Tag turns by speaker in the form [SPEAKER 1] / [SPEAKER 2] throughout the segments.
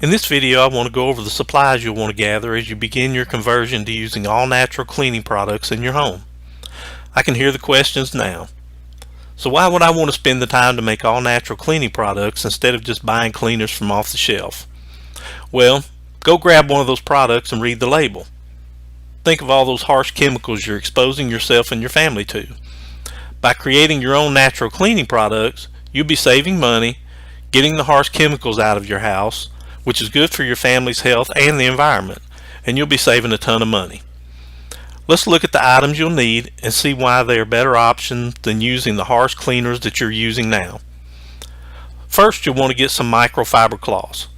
[SPEAKER 1] In this video, I want to go over the supplies you'll want to gather as you begin your conversion to using all natural cleaning products in your home. I can hear the questions now. So why would I want to spend the time to make all natural cleaning products instead of just buying cleaners from off the shelf? Well, go grab one of those products and read the label. Think of all those harsh chemicals you're exposing yourself and your family to. By creating your own natural cleaning products, you'll be saving money, getting the harsh chemicals out of your house, which is good for your family's health and the environment, and you'll be saving a ton of money. Let's look at the items you'll need and see why they are better options than using the harsh cleaners that you're using now. First, you'll want to get some microfiber cloths.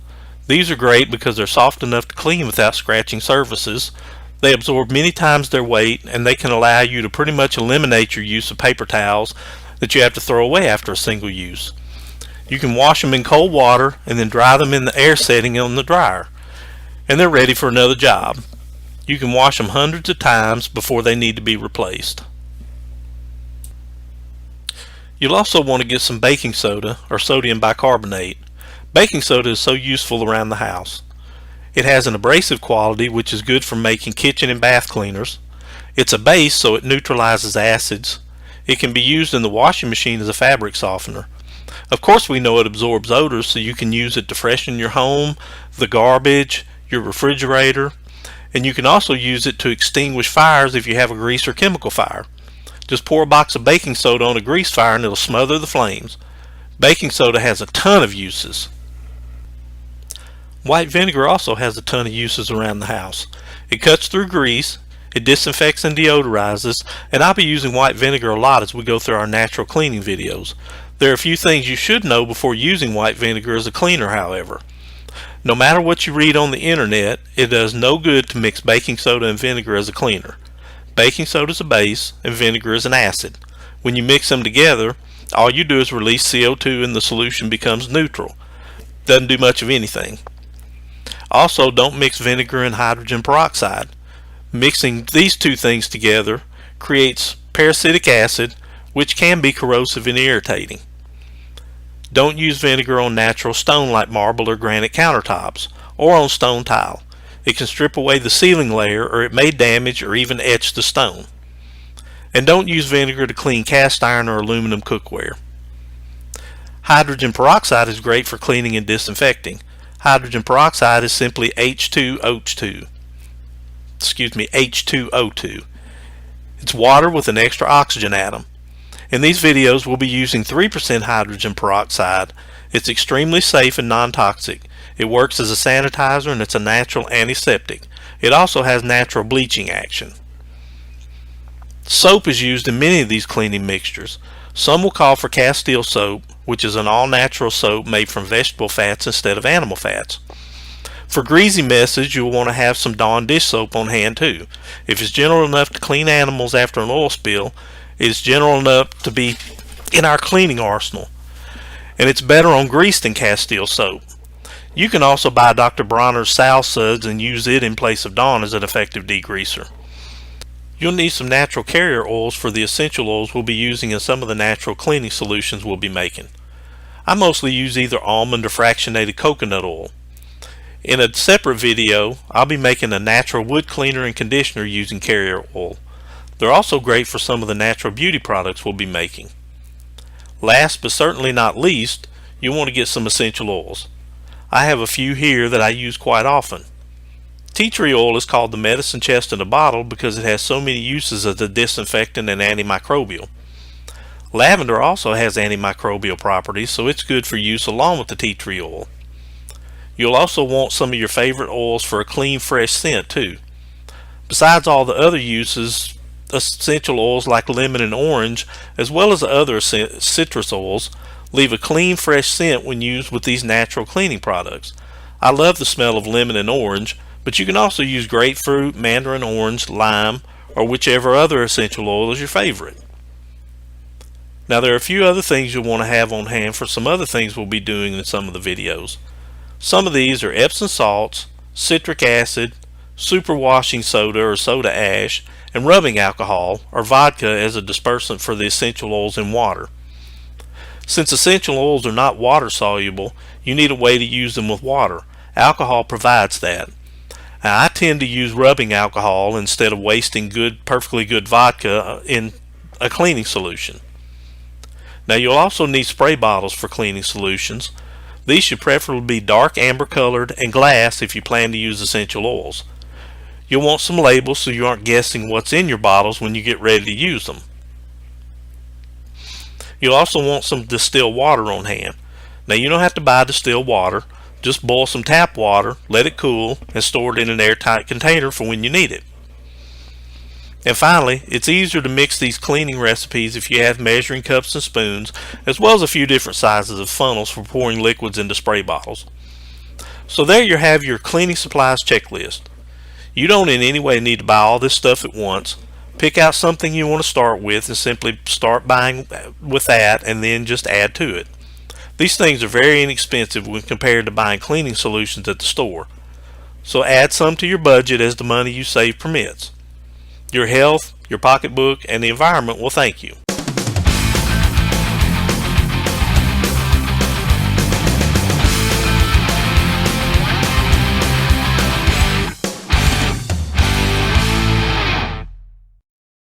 [SPEAKER 1] These are great because they're soft enough to clean without scratching surfaces. They absorb many times their weight, and they can allow you to pretty much eliminate your use of paper towels that you have to throw away after a single use. You can wash them in cold water and then dry them in the air setting on the dryer, and they're ready for another job. You can wash them hundreds of times before they need to be replaced. You'll also want to get some baking soda or sodium bicarbonate. Baking soda is so useful around the house. It has an abrasive quality, which is good for making kitchen and bath cleaners. It's a base, so it neutralizes acids. It can be used in the washing machine as a fabric softener. Of course, we know it absorbs odors, so you can use it to freshen your home, the garbage, your refrigerator, and you can also use it to extinguish fires if you have a grease or chemical fire. Just pour a box of baking soda on a grease fire and it'll smother the flames. Baking soda has a ton of uses. White vinegar also has a ton of uses around the house. It cuts through grease, it disinfects and deodorizes, and I'll be using white vinegar a lot as we go through our natural cleaning videos. There are a few things you should know before using white vinegar as a cleaner, however. No matter what you read on the internet, it does no good to mix baking soda and vinegar as a cleaner. Baking soda is a base and vinegar is an acid. When you mix them together, all you do is release CO2 and the solution becomes neutral. Doesn't do much of anything. Also, don't mix vinegar and hydrogen peroxide. Mixing these two things together creates peracetic acid, which can be corrosive and irritating. Don't use vinegar on natural stone like marble or granite countertops, or on stone tile. It can strip away the sealing layer, or it may damage or even etch the stone. And don't use vinegar to clean cast iron or aluminum cookware. Hydrogen peroxide is great for cleaning and disinfecting. Hydrogen peroxide is simply H2O2. H2O2. It's water with an extra oxygen atom. In these videos, we'll be using 3% hydrogen peroxide. It's extremely safe and non-toxic. It works as a sanitizer and it's a natural antiseptic. It also has natural bleaching action. Soap is used in many of these cleaning mixtures. Some will call for Castile soap, which is an all-natural soap made from vegetable fats instead of animal fats. For greasy messes, you'll want to have some Dawn dish soap on hand too. If it's general enough to clean animals after an oil spill, it's general enough to be in our cleaning arsenal, and it's better on grease than Castile soap. You can also buy Dr. Bronner's Sal Suds and use it in place of Dawn as an effective degreaser. You'll need some natural carrier oils for the essential oils we'll be using in some of the natural cleaning solutions we'll be making. I mostly use either almond or fractionated coconut oil. In a separate video, I'll be making a natural wood cleaner and conditioner using carrier oil. They're also great for some of the natural beauty products we'll be making. Last but certainly not least, you'll want to get some essential oils. I have a few here that I use quite often. Tea tree oil is called the medicine chest in a bottle because it has so many uses as a disinfectant and antimicrobial. Lavender also has antimicrobial properties, so it's good for use along with the tea tree oil. You'll also want some of your favorite oils for a clean, fresh scent too. Besides all the other uses, essential oils like lemon and orange, as well as other citrus oils, leave a clean, fresh scent when used with these natural cleaning products. I love the smell of lemon and orange, but you can also use grapefruit, mandarin orange, lime, or whichever other essential oil is your favorite. Now, there are a few other things you'll want to have on hand for some other things we'll be doing in some of the videos. Some of these are Epsom salts, citric acid, superwashing soda or soda ash, and rubbing alcohol or vodka as a dispersant for the essential oils in water. Since essential oils are not water soluble, you need a way to use them with water. Alcohol provides that. Now, I tend to use rubbing alcohol instead of wasting perfectly good vodka in a cleaning solution. Now, you'll also need spray bottles for cleaning solutions. These should preferably be dark amber colored and glass if you plan to use essential oils. You'll want some labels so you aren't guessing what's in your bottles when you get ready to use them. You'll also want some distilled water on hand. Now, you don't have to buy distilled water. Just boil some tap water, let it cool, and store it in an airtight container for when you need it. And finally, it's easier to mix these cleaning recipes if you have measuring cups and spoons, as well as a few different sizes of funnels for pouring liquids into spray bottles. So there you have your cleaning supplies checklist. You don't in any way need to buy all this stuff at once. Pick out something you want to start with and simply start buying with that, and then just add to it. These things are very inexpensive when compared to buying cleaning solutions at the store. So add some to your budget as the money you save permits. Your health, your pocketbook, and the environment will thank you.